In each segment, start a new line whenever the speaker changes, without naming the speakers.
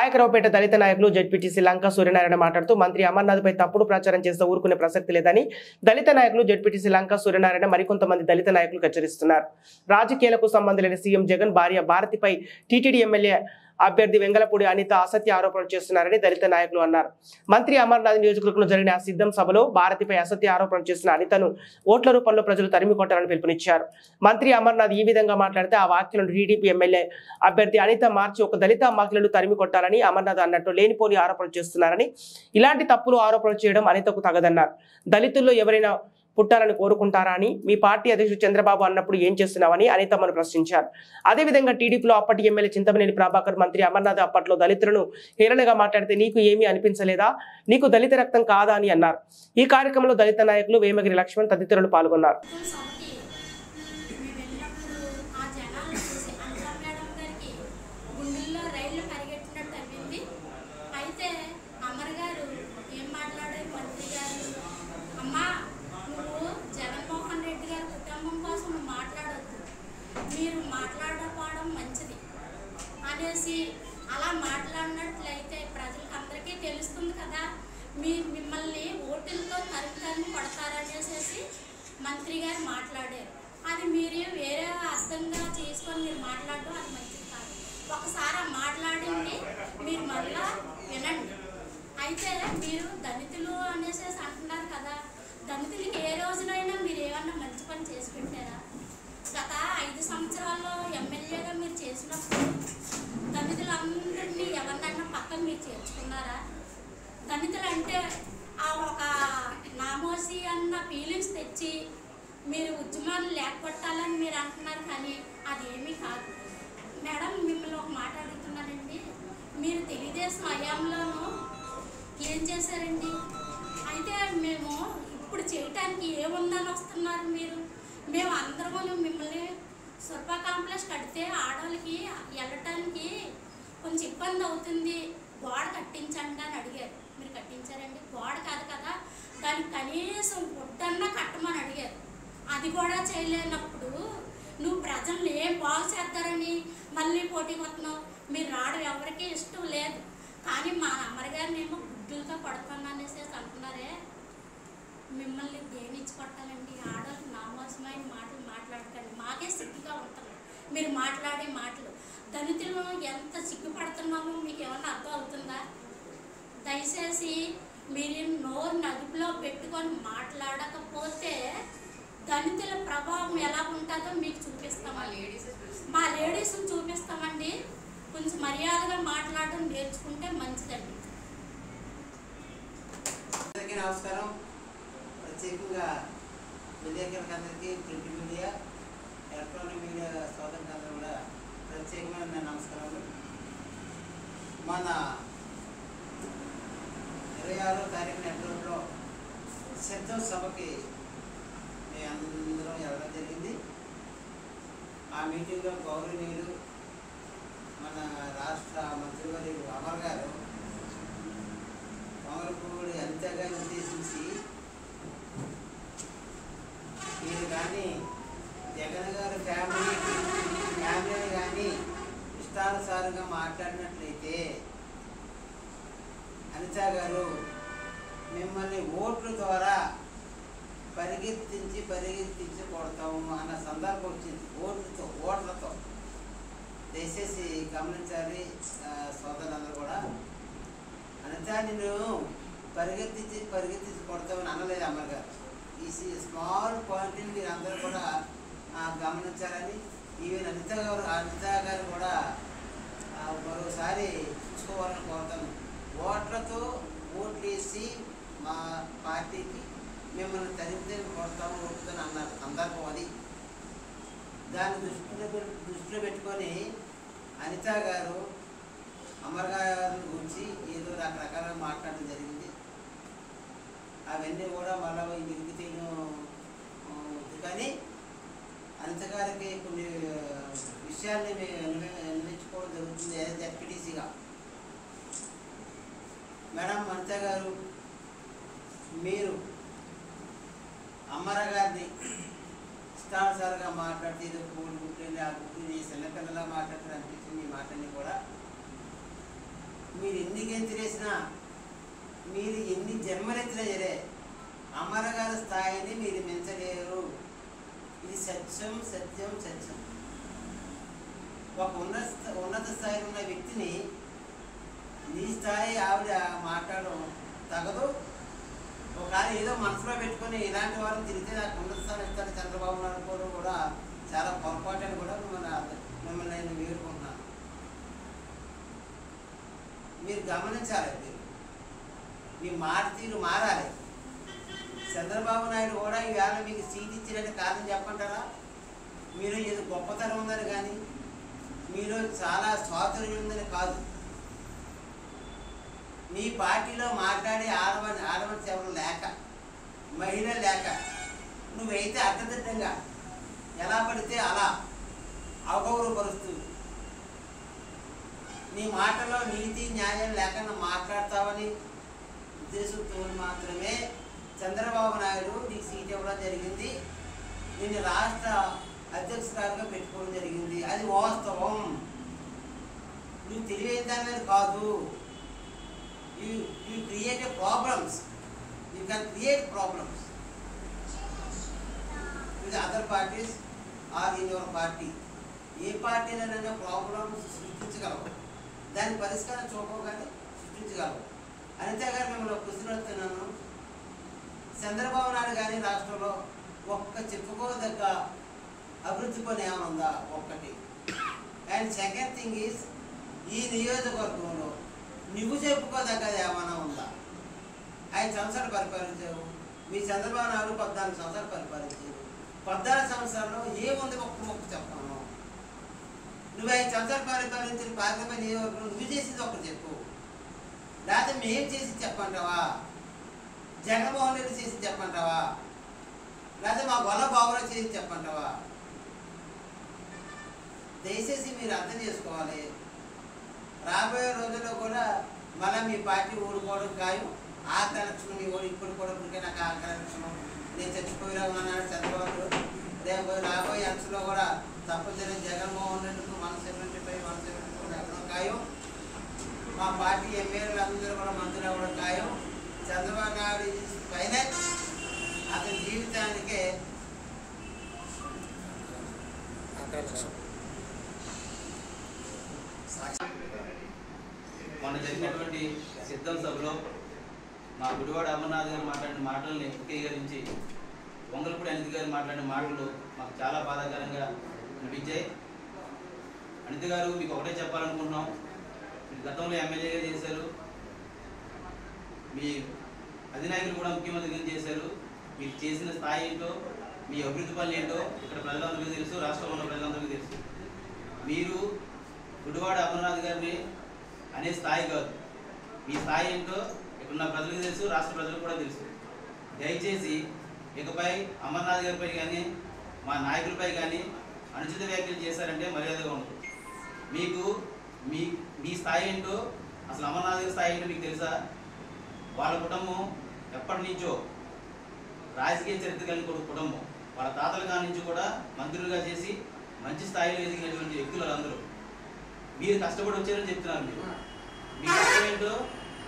నాయకరావుపేట దళిత నాయకులు జెడ్పీటీసీ లంకా సూర్యనారాయణ మాట్లాడుతూ మంత్రి అమర్నాథ్పై తప్పుడు ప్రచారం చేస్తే ఊరుకునే ప్రసక్తి లేదని దళిత నాయకులు జెడ్పీటీసీ లంకా సూర్యనారాయణ మరికొంతమంది దళిత నాయకులు హెచ్చరిస్తున్నారు. రాజకీయాలకు సంబంధం లేని సీఎం జగన్ భార్య భారతిపై టీటీడీ ఎమ్మెల్యే అభ్యర్థి వెంగళపూడి అనిత అసత్య ఆరోపణలు చేస్తున్నారని దళిత నాయకులు అన్నారు. మంత్రి అమర్నాథ్ నియోజకవర్గంలో జరిగిన సిద్ధం సభలో భారతిపై అసత్య ఆరోపణలు చేసిన అనితను ఓట్ల రూపంలో ప్రజలు తరిమి కొట్టాలని పిలుపునిచ్చారు. మంత్రి అమర్నాథ్ ఈ విధంగా మాట్లాడితే ఆ వ్యాఖ్యలను టీడీపీ ఎమ్మెల్యే అభ్యర్థి అనిత మార్చి ఒక దళిత మహిళను తరిమి కొట్టాలని అమర్నాథ్ అన్నట్టు లేనిపోని ఆరోపణలు చేస్తున్నారని, ఇలాంటి తప్పులు ఆరోపణలు చేయడం అనితకు తగదన్నారు. దళితుల్లో ఎవరైనా పుట్టాలని కోరుకుంటారా అని మీ పార్టీ అధ్యక్షుడు చంద్రబాబు అన్నప్పుడు ఏం చేస్తున్నామని అనితమ్మను ప్రశ్నించారు. అదేవిధంగా టీడీపీలో అప్పటి ఎమ్మెల్యే చింతమనేని ప్రభాకర్ మంత్రి అమర్నాథ్ అప్పట్లో దళితులను హేళనగా మాట్లాడితే నీకు ఏమీ అనిపించలేదా, నీకు దళిత రక్తం కాదా అని అన్నారు. ఈ కార్యక్రమంలో దళిత నాయకులు వేమగిరి లక్ష్మణ్ తదితరులు పాల్గొన్నారు.
మీరు మాట్లాడకపోవడం మంచిది అనేసి అలా మాట్లాడినట్లయితే ప్రజలకు అందరికీ తెలుస్తుంది కదా, మిమ్మల్ని ఓటులతో తరిమి కొడతారనేసి మంత్రి గారు మాట్లాడారు. అది మీరు వేరే అర్థంగా చేసుకొని మీరు మాట్లాడడం అది మంచిది కాదు. ఒకసారి మాట్లాడింది మీరు మళ్ళా వినండి. అయితే మీరు దళితులు అనేసి అంటున్నారు కదా, దళితులకి ఏ రోజునైనా మీరు ఏమన్నా మంచి పని చేసి పెట్టారా? గత 5 సంవత్సరాల్లో ఎమ్మెల్యేగా మీరు చేసినప్పుడు దళితులందరినీ ఎవరినైనా పక్కన మీరు చేర్చుకున్నారా? దళితులు అంటే ఆ ఒక నామోసి అన్న ఫీలింగ్స్ తెచ్చి మీరు ఉద్యమాలు లేకపోట్టాలని మీరు అంటున్నారు, కానీ అదేమీ కాదు. మేడం, మిమ్మల్ని ఒక మాట అడుగుతున్నానండి, మీరు తెలుగుదేశం హయాంలోనూ ఏం చేశారండి? అయితే మేము ఇప్పుడు చేయటానికి ఏముందని వస్తున్నారు మీరు? మేము అందరము మిమ్మల్ని సురపా కాంప్లెక్స్ కడితే ఆడవాళ్ళకి వెళ్ళటానికి కొంచెం ఇబ్బంది అవుతుంది, గోడ కట్టించండి అని అడిగారు. మీరు కట్టించారండి? గోడ కాదు కదా, దానికి కనీసం గుడ్డన్నా కట్టమని అడిగారు. అది కూడా చేయలేనప్పుడు నువ్వు ప్రజల్ని ఏం బాగు చేస్తారని మళ్ళీ పోటీకి వస్తున్నావు. మీరు రావడం ఎవరికీ ఇష్టం లేదు, కానీ మా అమ్మగారిని ఏమో గుడ్డులతో కొడతాను అనేసి అంటున్నారే, మిమ్మల్ని దేనిచ్చి కొట్టాలండి? ఆడవాళ్ళకి నామోసమైన మాటలు మాట్లాడకండి, మాకే సిగ్గుగా ఉంటుంది మీరు మాట్లాడే మాటలు. దళితులు ఎంత సిగ్గుపడుతున్నామో మీకు ఏమన్నా అర్థం అవుతుందా? దయచేసి మీరు నోరు నదుపులో పెట్టుకొని మాట్లాడకపోతే దళితుల ప్రభావం ఎలా ఉంటుందో మీకు చూపిస్తాం. మా లేడీస్ని చూపిస్తామండి. కొంచెం మర్యాదగా మాట్లాడడం నేర్చుకుంటే మంచిదండి.
నమస్కారం. ప్రత్యేకంగా విలేకరులందరికీ, ప్రింట్ మీడియా, ఎలక్ట్రానిక్ మీడియా సోదరులందరూ కూడా ప్రత్యేకమైన నమస్కారాలు. మన 26వ తారీఖు నెల్లూరులో సిద్ధం సభకి మేము అందరం వెళ్ళడం జరిగింది. ఆ మీటింగ్లో గౌరవనీయులు మన రాష్ట్ర మంత్రివర్యులు అమర్ గారు వెంగళపూడి అనిత గారిని ఉద్దేశించి మీరు కానీ జగన్ గారు ఫ్యామిలీని కానీ ఇష్టానుసారంగా మాట్లాడినట్లయితే అనిత గారు మిమ్మల్ని ఓట్ల ద్వారా పరిగెత్తించి కొడతాము అన్న సందర్భం వచ్చింది. ఓట్లతో దయచేసి గమనించాలి సోదరులందరూ కూడా. అనిత నేను పరిగెత్తించి కొడతామని అనలేదు అమ్మగారు. ఈ స్మాల్ పాయింట్ని మీరు అందరూ కూడా గమనించాలని, ఈవెన్ అనిత గారు కూడా మరోసారి చూసుకోవాలని కోరుతాను. ఓట్లతో ఓట్లేసి మా పార్టీకి మిమ్మల్ని తరిమితే కొడతాము ఓటుతాను అన్నారు సందర్భం అది. దాన్ని దృష్టిలో పెట్టుకొని అనిత గారు అమర్ గారి గురించి ఏదో రకరకాలుగా మాట్లాడడం జరిగింది. అవన్నీ కూడా మళ్ళీ విరిగితేను కానీ అనిత గారికి కొన్ని విషయాల్ని అన్వేషించుకోవడం జరుగుతుంది జెడ్పీటీసీగా. మేడం అనిత గారు, మీరు అమ్మర గారిని ఇష్టానుసారంగా మాట్లాడితే ఏదో పూలు గుట్టింది, ఆ గుట్టింది, చిన్నపిల్లలా మాట్లాడుతూ అనిపించింది. ఈ మాటని కూడా మీరు ఎన్ని గెంతులేసినా, మీరు ఎన్ని జన్మలెత్తినా సరే అమరగారి స్థాయిని మీరు మించలేరు. ఇది సత్యం సత్యం సత్యం. ఒక ఉన్నత స్థాయిలో ఉన్న వ్యక్తిని నీ స్థాయి ఆవిడ మాట్లాడడం తగదు. ఒకవేళ ఏదో మనసులో పెట్టుకొని ఇలాంటి వారిని తిరిగితే నాకు ఉన్నత స్థానం ఇస్తాను చంద్రబాబు నాయుడు అనుకోవడం కూడా చాలా పొరపాటు అని కూడా మిమ్మల్ని నేను వేడుకుంటున్నాను. మీరు గమనించాలి, మీ మాట తీరు మారాలి. చంద్రబాబు నాయుడు కూడా ఈవేళ మీకు సీట్ ఇచ్చినట్టు కాదని చెప్పంటారా? మీరు ఏదో గొప్పతనం ఉందని కానీ, మీరు చాలా స్వాతంత్ర్యం ఉందని కాదు. మీ పార్టీలో మాట్లాడే ఆడవారి ఎవరు లేక, మహిళ లేక, నువ్వైతే అడ్డదిడ్డంగా ఎలా పడితే అలా అగౌరవపరుస్తూ నీ మాటలో నీతి న్యాయం లేకుండా మాట్లాడతావని ఉద్దేశంతో మాత్రమే చంద్రబాబు నాయుడు నీకు సీట్ ఇవ్వడం జరిగింది. నిన్ను రాష్ట్ర అధ్యక్షురాలుగా పెట్టుకోవడం జరిగింది. అది వాస్తవం. నువ్వు తెలివైన దాని కాదు. You create problems. You can create problems with other parties or in your party. ఏ పార్టీలోనైనా ప్రాబ్లమ్స్ సృష్టించగలవు, దాని పరిష్కారం చూపగానే సృష్టించగలవు. అనిత గారు మిమ్మల్ని ఒక క్వశ్చన్ అడుగుతున్నాను. చంద్రబాబు నాయుడు కానీ రాష్ట్రంలో ఒక్క చెప్పుకోదగ్గ అభివృద్ధి పని ఏమైనా ఉందా? ఒక్కటి. అండ్ సెకండ్ థింగ్ ఈజ్, ఈ నియోజకవర్గంలో నువ్వు చెప్పుకోదగ్గది ఏమైనా ఉందా? 5 సంవత్సరాలు పరిపాలించావు, మీ చంద్రబాబు నాయుడు 14 సంవత్సరాలు పరిపాలించారు. 14 సంవత్సరాల్లో ఏముంది ఒక్క చెప్పాను. నువ్వు 5 సంవత్సరాలు పరిపాలించిన పార్లమెంట్ నియోజకవర్గంలో నువ్వు చేసింది ఒకటి చెప్పు. లేకపోతే మేము చేసి చెప్పంటావా? జగన్మోహన్ రెడ్డి చేసి చెప్పంటావా? లేకపోతే మా గొల్ల బాబులో చేసి చెప్పంటావా? దయచేసి మీరు అర్థం చేసుకోవాలి. రాబోయే రోజుల్లో కూడా మళ్ళీ మీ పార్టీ ఓడిపోవడం ఖాయం. ఆ కనెక్షన్ మీ ఓడి ఇప్పుడు కూడా ఇప్పటికే నాకు ఆ కనెక్షన్ నేను చచ్చిపోయినా ఉన్నాను చంద్రబాబు. రేపు రాబోయే అంశంలో కూడా తప్పనిసరిగా జగన్మోహన్ రెడ్డికి 175, 174 ఎక్కడం ఖాయం. మా పార్టీ ఎమ్మెల్యేలు అందరూ కూడా మంత్రులు అవ్వడం ఖాయం. చంద్రబాబు నాయుడు ఫైనల్. అతని జీవితానికే
మొన్న జరిగినటువంటి సిద్ధం సభలో మా గుడివాడ అమర్నాథ్ గారు మాట్లాడిన మాటల్ని వక్రీకరించి వంగలపూడి అనిత గారు మాట్లాడిన మాటలు మాకు చాలా బాధాకరంగా అనిపించాయి. అనిత గారు, మీకు ఒకటే చెప్పాలనుకుంటున్నాం. మీరు గతంలో ఎమ్మెల్యేగా చేశారు, మీ అధినాయకులు కూడా ముఖ్యమంత్రిగా చేశారు. మీరు చేసిన స్థాయి ఏంటో, మీ అభివృద్ధి పనులు ఏంటో ఇక్కడ ప్రజలందరికీ తెలుసు, రాష్ట్రంలో ఉన్న ప్రజలందరికీ తెలుసు. మీరు గుడివాడ అమర్నాథ్ గారిని అనే స్థాయి కాదు. మీ స్థాయి ఏంటో ఇక్కడున్న ప్రజలకు తెలుసు, రాష్ట్ర ప్రజలకు కూడా తెలుసు. దయచేసి ఇకపై అమర్నాథ్ గారిపై కానీ మా నాయకులపై కానీ అనుచిత వ్యాఖ్యలు చేశారంటే మర్యాదగా ఉండదు. మీకు మీ స్థాయి ఏంటో, అసలు అమర్నాథ్ గారి స్థాయి ఏంటో మీకు తెలుసా? వాళ్ళ కుటుంబం ఎప్పటి నుంచో రాజకీయ చరిత్ర కలిగిన కుటుంబం. వాళ్ళ తాతల కాడి నుంచి కూడా మంత్రులుగా చేసి మంచి స్థాయిలో ఎదిగినటువంటి వ్యక్తులు అందరూ. మీరు కష్టపడి వచ్చారని చెప్తున్నారు. మీ కష్టం ఏంటో,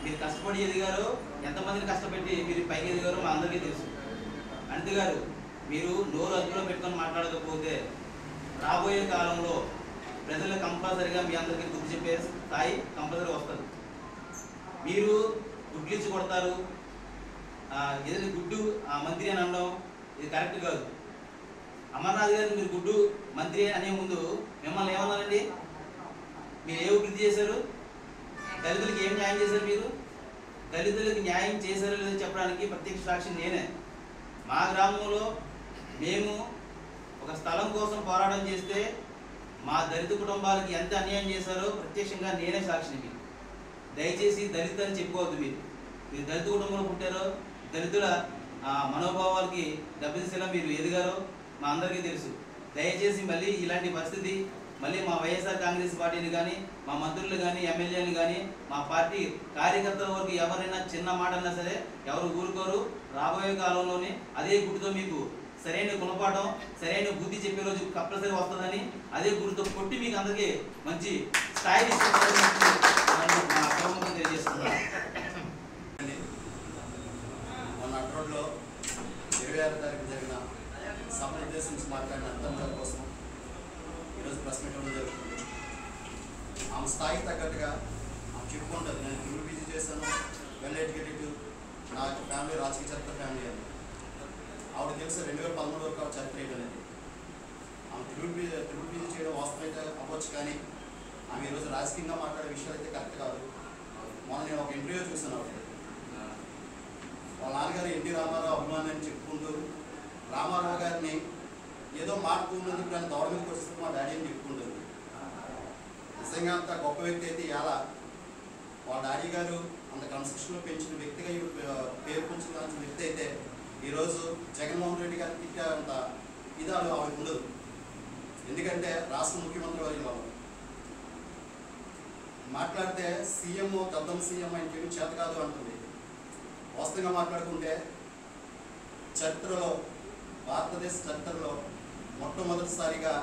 మీరు కష్టపడి ఎదిగారో, ఎంతమందిని కష్టపెట్టి మీరు పైకి ఎదిగారో మా అందరికీ తెలుసు. అనిత గారు, మీరు నోరు అదుపులో పెట్టుకొని మాట్లాడకపోతే రాబోయే కాలంలో ప్రజలు కంపల్సరీగా మీ అందరికీ బుద్ధి చెప్పే స్థాయి కంపల్సరీ వస్తుంది. మీరు గుడ్లిచ్చి కొడతారు, ఏదైనా గుడ్డు మంత్రి అని అనడం ఇది కరెక్ట్ కాదు. అమర్నాథ్ గారు మీరు గుడ్డు మంత్రి అనే ముందు మిమ్మల్ని ఏమన్నారండి? మీరు ఏ అభివృద్ధి చేశారు? దళితులకు ఏం న్యాయం చేశారు? మీరు దళితులకు న్యాయం చేశారో లేదో చెప్పడానికి ప్రత్యక్ష సాక్షి నేనే. మా గ్రామంలో మేము ఒక స్థలం కోసం పోరాటం చేస్తే మా దళిత కుటుంబాలకి ఎంత అన్యాయం చేశారో ప్రత్యక్షంగా నేనే సాక్షిని. దయచేసి దళిత అని చెప్పుకోవద్దు. మీరు దళిత కుటుంబంలో పుట్టారో, దళితుల మనోభావాలకి దెబ్బతీసేలా మీరు ఎదిగారో మా అందరికీ తెలుసు. దయచేసి మళ్ళీ ఇలాంటి పరిస్థితి మళ్ళీ మా వైఎస్ఆర్ కాంగ్రెస్ పార్టీని కానీ, మా మంత్రులు కానీ, ఎమ్మెల్యేలు కానీ, మా పార్టీ కార్యకర్తల వరకు ఎవరైనా చిన్న మాట అన్నా సరే ఎవరు ఊరుకోరు. రాబోయే కాలంలోనే అదే గుర్తుతో మీకు సరైన గుణపాఠం, సరైన బుద్ధి చెప్పే రోజు కంపల్సరీ వస్తుందని అదే గుర్తుతో కొట్టి మీకు అందరికీ మంచి స్థాయి మా అక్రమంగా తెలియజేస్తున్నాను.
మొన్న అట్రోడ్లో 26వ తారీఖు జరిగిన సభను ఉద్దేశించి మాట్లాడిన అర్థం కోసం ఈరోజు ప్రెస్ మీట్ ఇవ్వడం జరుగుతుంది. ఆమె స్థాయికి తగ్గట్టుగా ఆమె చెప్పుకుంటుంది, నేను ట్రిపుల్ పీజీ చేశాను, వెల్ ఎడ్యుకేటెడ్, నా యొక్క ఫ్యామిలీ రాజకీయ చరిత్ర ఫ్యామిలీ అని. ఆవిడ తెలుసు 2013 వరకు ఆవిడ చరిత్ర ఏంటనేది. ఆమె ట్రిపుల్ పీజీ చేయడం వాస్తవం అయితే అవ్వచ్చు, కానీ ఆమె ఈరోజు రాజకీయంగా మాట్లాడే విషయాలు అయితే కరెక్ట్ కాదు. మొన్న నేను ఒక ఇంటర్వ్యూ చూసాను. ఆవిడ వాళ్ళ నాన్నగారు ఎన్టీ రామారావు అభిమాని అని చెప్పుకుంటూ రామారావు గారిని ఏదో మాట్లాడుతున్నందుకు దాన్ని దౌడ మీదకి వచ్చేస్తే మా డాడీ అని చెప్పుకుంటుంది. నిజంగా అంత గొప్ప వ్యక్తి అయితే ఇలా వాళ్ళ డాడీ గారు అంత కన్స్ట్రక్షన్లో పెంచిన వ్యక్తిగా పేరు పొంచిన వ్యక్తి అయితే ఈరోజు జగన్మోహన్ రెడ్డి గారిని తిట్టే అంత ఇది ఆవిడకి ఉండదు. ఎందుకంటే రాష్ట్ర ముఖ్యమంత్రి వారిలో మాట్లాడితే సీఎం దద్దం సీఎం అని చెప్పి చేత కాదు అంటుంది. వాస్తవంగా మాట్లాడుకుంటే చరిత్రలో, భారతదేశ చరిత్రలో మొట్టమొదటిసారిగా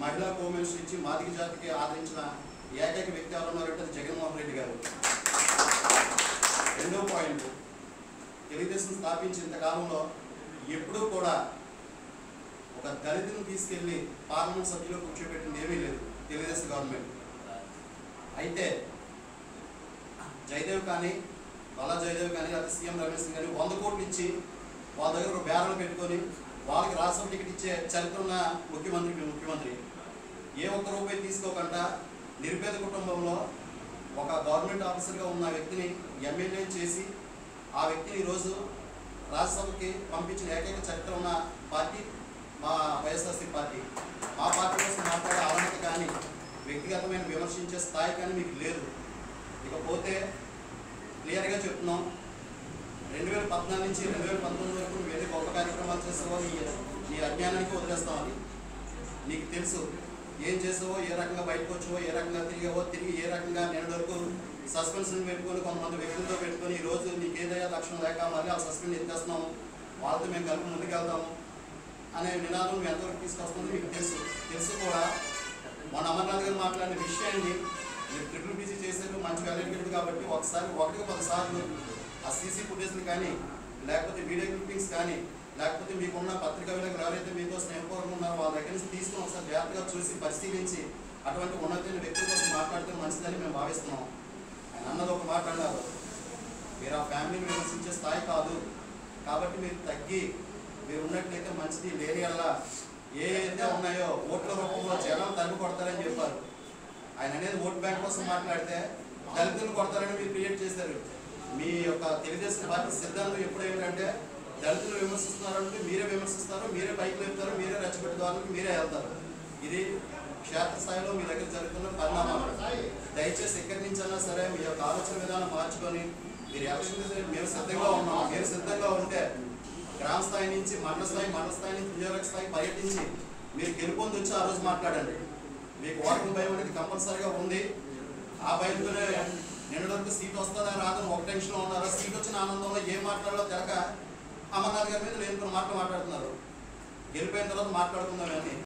మహిళా కోమెన్స్ ఇచ్చి మాదిగ జాతికి ఆదరించిన ఏకైక వ్యక్తి ఎవరు ఉన్నారంటే జగన్మోహన్ రెడ్డి గారు. రెండో పాయింట్, తెలుగుదేశం స్థాపించిన ఇంతకాలంలో ఎప్పుడూ కూడా ఒక దళితుని తీసుకెళ్లి పార్లమెంట్ సభ్యులు కూర్చోబెట్టింది ఏమీ లేదు తెలుగుదేశం గవర్నమెంట్. అయితే జయదేవ్ కానీ, బలా జయదేవ్ కానీ, లేకపోతే సీఎం రమేష్ కానీ 100 కోట్లు ఇచ్చి వాళ్ళ దగ్గర ఒక బేరాలు పెట్టుకొని వాళ్ళకి రాజ్యసభ టికెట్ ఇచ్చే చరిత్ర ఉన్న ముఖ్యమంత్రి ఏ ఒక్క రూపాయి తీసుకోకుండా నిరుపేద కుటుంబంలో ఒక గవర్నమెంట్ ఆఫీసర్గా ఉన్న వ్యక్తిని ఎమ్మెల్యే చేసి ఆ వ్యక్తిని ఈరోజు రాజ్యసభకి పంపించిన ఏకైక చరిత్ర ఉన్న పార్టీ మా వైఎస్ఆర్సీపీ పార్టీ. మా పార్టీ కోసం మాట్లాడే అర్హత కానీ, వ్యక్తిగతమైన విమర్శించే స్థాయి కానీ మీకు లేదు. ఇకపోతే క్లియర్గా చెప్తున్నాం, 2014 నుంచి 2019 వరకు నువ్వు ఎన్ని గొప్ప కార్యక్రమాలు చేసావో నీ అజ్ఞానానికి వదిలేస్తామని. నీకు తెలుసు ఏం చేసావో, ఏ రకంగా బయటకు వచ్చావో, ఏ రకంగా తిరిగావో, తిరిగి ఏ రకంగా నేను వరకు సస్పెన్షన్ పెట్టుకొని కొంతమంది వ్యక్తులతో పెట్టుకొని ఈరోజు నీకు ఏదైనా లక్షణం లేక మళ్ళీ ఆ సస్పెండ్ ఎత్తేస్తున్నాము, వాళ్ళతో మేము కలిపి ముందుకెళ్తాము అనే నినాదం మేము ఎంతవరకు తీసుకొస్తుంది మీకు తెలుసు కూడా. మన అమర్నాథ్ గారు మాట్లాడిన విషయాన్ని మీరు ట్రిపుల్ పీజీ చేశారు, మంచి వెల్లడిగడు కాబట్టి ఒకసారి 1-10 సార్లు ఆ సీసీ ఫుటేజ్ని కానీ, లేకపోతే వీడియో క్లిప్పింగ్స్ కానీ, లేకపోతే మీకున్న పత్రికా విలేకరులు ఎవరైతే మీతో స్నేహపూర్వకంగా ఉన్నారో వాళ్ళ దగ్గర నుంచి తీసుకుని ఒకసారి జాగ్రత్తగా చూసి పరిశీలించి అటువంటి ఉన్నతమైన వ్యక్తుల కోసం మాట్లాడితే మంచిదని మేము భావిస్తున్నాం. ఆయన అన్నది ఒక మాట అన్నారు, మీరు ఆ ఫ్యామిలీని విమర్శించే స్థాయి కాదు కాబట్టి మీరు తగ్గి మీరు ఉన్నట్లయితే మంచిది, లేని వల్ల ఏ అయితే ఉన్నాయో ఓట్ల రూపంలో జనం తగ్గు కొడతారని చెప్పారు. ఆయన అనేది ఓట్ బ్యాంక్ కోసం మాట్లాడితే దళితులు కొడతారని మీరు క్రియేట్ చేశారు. మీ యొక్క తెలుగుదేశం పార్టీ సిద్ధాంతం ఎప్పుడు ఏమిటంటే దళితులు విమర్శిస్తున్నారంటే మీరే విమర్శిస్తారు, మీరే పైకి లేపుతారు, మీరే రెచ్చగొట్టేదానికి మీరే వెళ్తారు. ఇది క్షేత్రస్థాయిలో మీ దగ్గర జరుగుతున్న పరిణామాలు. దయచేసి ఎక్కడి నుంచైనా సరే మీ యొక్క ఆలోచన విధానం మార్చుకొని మీరు ఎలక్షన్ మేము సిద్ధంగా ఉన్నాం. మీరు సిద్ధంగా ఉంటే గ్రామ స్థాయి నుంచి మండల స్థాయి నుంచి నియోజక స్థాయి పర్యటించి మీరు గెలుపొంది వచ్చి ఆ రోజు మాట్లాడండి. మీకు ఓటమి భయం అనేది కంపల్సరీగా ఉంది. ఆ భయంతోనే నిన్నటి సీట్ వస్తుందా రాదని ఒక టెన్షన్లో ఉన్నారు. సీట్ వచ్చిన ఆనందంలో ఏం మాట్లాడాలో తెలక అమర్నాథ్ గారి మీద నేను కొన్ని మాటలు మాట్లాడుతున్నారు. గెలిపోయిన తర్వాత మాట్లాడుకుందామని